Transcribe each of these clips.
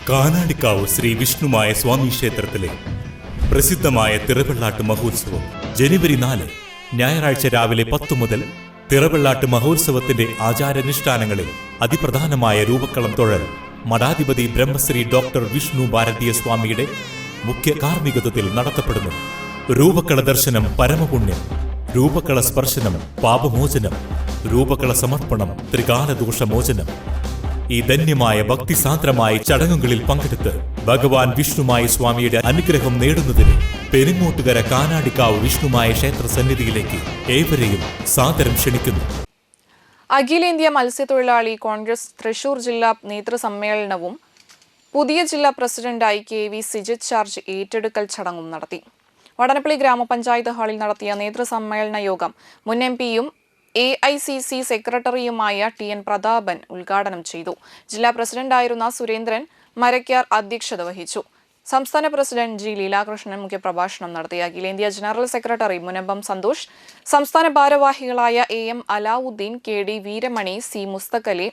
കാനാടിക്കാവ് ശ്രീ വിഷ്ണുമായ സ്വാമി ക്ഷേത്രത്തിലെ പ്രസിദ്ധമായ തിറവെള്ളാട്ട് മഹോത്സവം ജനുവരി 4 ഞായറാഴ്ച രാവിലെ 10 മുതൽ തിറവെള്ളാട്ട് മഹോത്സവത്തിന്റെ ആചാരാനുഷ്ഠാനങ്ങളിൽ അതിപ്രധാനമായ രൂപക്കളം തൊഴൽ മഠാധിപതി ബ്രഹ്മശ്രീ ഡോക്ടർ വിഷ്ണു ഭാരതീയ സ്വാമിയുടെ മുഖ്യ കാർമ്മികത്വത്തിൽ നടത്തപ്പെടുന്നു. രൂപക്കള ദർശനം പരമപുണ്യം, രൂപക്കള സ്പർശനം പാപമോചനം, രൂപക്കള സമർപ്പണം ത്രികാലദോഷമോചനം. ഈ ധന്യമായ ഭക്തിസാന്ദ്രമായ ചടങ്ങുകളിൽ പങ്കെടുത്ത് ഭഗവാൻ വിഷ്ണുമായ സ്വാമിയുടെ അനുഗ്രഹം നേടുന്നതിന് പെരിങ്ങോട്ടുകര കാനാടിക്കാവ് വിഷ്ണുമായ ക്ഷേത്ര സന്നിധിയിലേക്ക് ഏവരെയും സാദരം ക്ഷണിക്കുന്നു. അഖിലേന്ത്യാ മത്സ്യത്തൊഴിലാളി കോൺഗ്രസ് തൃശൂർ ജില്ലാ നേതൃസമ്മേളനവും പുതിയ ജില്ലാ പ്രസിഡന്റായി KV സിജിത് ചാർജ് ഏറ്റെടുക്കൽ ചടങ്ങും നടത്തി. വടനപ്പള്ളി ഗ്രാമപഞ്ചായത്ത് ഹാളിൽ നടത്തിയ നേതൃസമ്മേളന യോഗം മുൻ MPയും AICC സെക്രട്ടറിയുമായ TN പ്രതാപൻ ഉദ്ഘാടനം ചെയ്തു. ജില്ലാ പ്രസിഡന്റായിരുന്ന സുരേന്ദ്രൻ മരക്കാർ അധ്യക്ഷത വഹിച്ചു. സംസ്ഥാന പ്രസിഡന്റ് G ലീലാകൃഷ്ണൻ മുഖ്യപ്രഭാഷണം നടത്തി. അഖിലേന്ത്യാ ജനറൽ സെക്രട്ടറി മുനമ്പം സന്തോഷ്, സംസ്ഥാന ഭാരവാഹികളായ AM Alavudheen, KD Veeramani, C Musthakhali,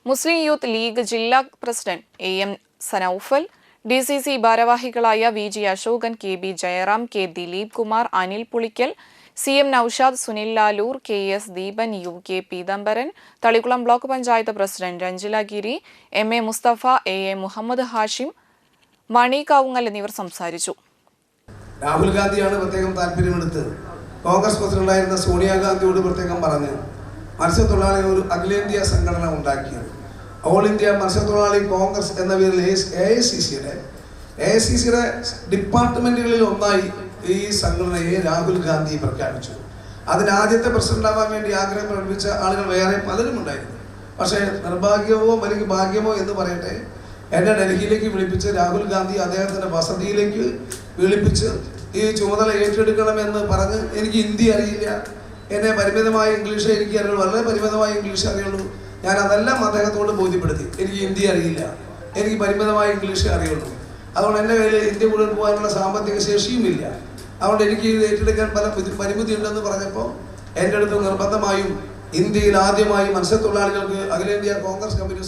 Muslim Youth League ജില്ലാ പ്രസിഡന്റ് AM സനൌഫൽ, DCC ഭാരവാഹികളായ VG Ashokan, KB Jayaram, K Dileep Kumar, Anil Pulickal, CM Noushad, Sunil Lalur, KS Deepan, UK Peethambaran, Thalikulam block panchayat president Ranjila Giri, MA Musthafa, AA Muhammad Hashim, Mani Kavungal എന്നിവർ സംസാരിച്ചു. രാഹുൽ ഗാന്ധിയാണ് പ്രത്യേകം താല്പര്യമെടുത്ത് കോൺഗ്രസ് പ്രസിഡന്റായിരുന്ന സോണിയാഗാന്ധിയോട് പ്രത്യേകം പറഞ്ഞ് മത്സ്യത്തൊഴിലാളി ഒരു അഖിലേന്ത്യാ സംഘടന ഉണ്ടാക്കിയത്. ഓൾ ഇന്ത്യ മത്സ്യത്തൊഴിലാളി കോൺഗ്രസ് എന്ന പേരിൽ AICCയുടെ ഡിപ്പാർട്ട്മെന്റുകളിൽ ഒന്നായി ഈ സംഘടനയെ രാഹുൽ ഗാന്ധി പ്രഖ്യാപിച്ചു. അതിന് ആദ്യത്തെ പ്രസിഡന്റാവാൻ വേണ്ടി ആഗ്രഹം പ്രകടിപ്പിച്ച ആളുകൾ വേറെ പലരും ഉണ്ടായിരുന്നു. പക്ഷേ നിർഭാഗ്യമോ അല്ലെങ്കിൽ ഭാഗ്യമോ എന്ന് പറയട്ടെ, എന്നെ ഡൽഹിയിലേക്ക് വിളിപ്പിച്ച് രാഹുൽ ഗാന്ധി അദ്ദേഹത്തിൻ്റെ വസതിയിലേക്ക് വിളിപ്പിച്ച് ഈ ചുമതല ഏറ്റെടുക്കണമെന്ന് പറഞ്ഞ് എനിക്ക് ഹിന്ദി അറിയില്ല, എന്നെ പരിമിതമായ ഇംഗ്ലീഷ് എനിക്ക് അറിയുള്ളൂ, വളരെ പരിമിതമായ ഇംഗ്ലീഷ് അറിയുള്ളൂ. ഞാൻ അതെല്ലാം അദ്ദേഹത്തോട് ബോധ്യപ്പെടുത്തി. എനിക്ക് ഹിന്ദി അറിയില്ല, എനിക്ക് പരിമിതമായ ഇംഗ്ലീഷ് അറിയുള്ളൂ. അതുകൊണ്ട് എൻ്റെ കയ്യിൽ ഇന്ത്യ മുഴുവൻ പോകാനുള്ള സാമ്പത്തിക ശേഷിയുമില്ല. അതുകൊണ്ട് എനിക്ക് ഇത് ഏറ്റെടുക്കാൻ പല പരിമിതി ഉണ്ടെന്ന് പറഞ്ഞപ്പോൾ എൻ്റെ അടുത്ത് നിർബന്ധമായും ഇന്ത്യയിൽ ആദ്യമായി മത്സ്യത്തൊഴിലാളികൾക്ക് അഖിലേന്ത്യാ കോൺഗ്രസ് കമ്മിറ്റി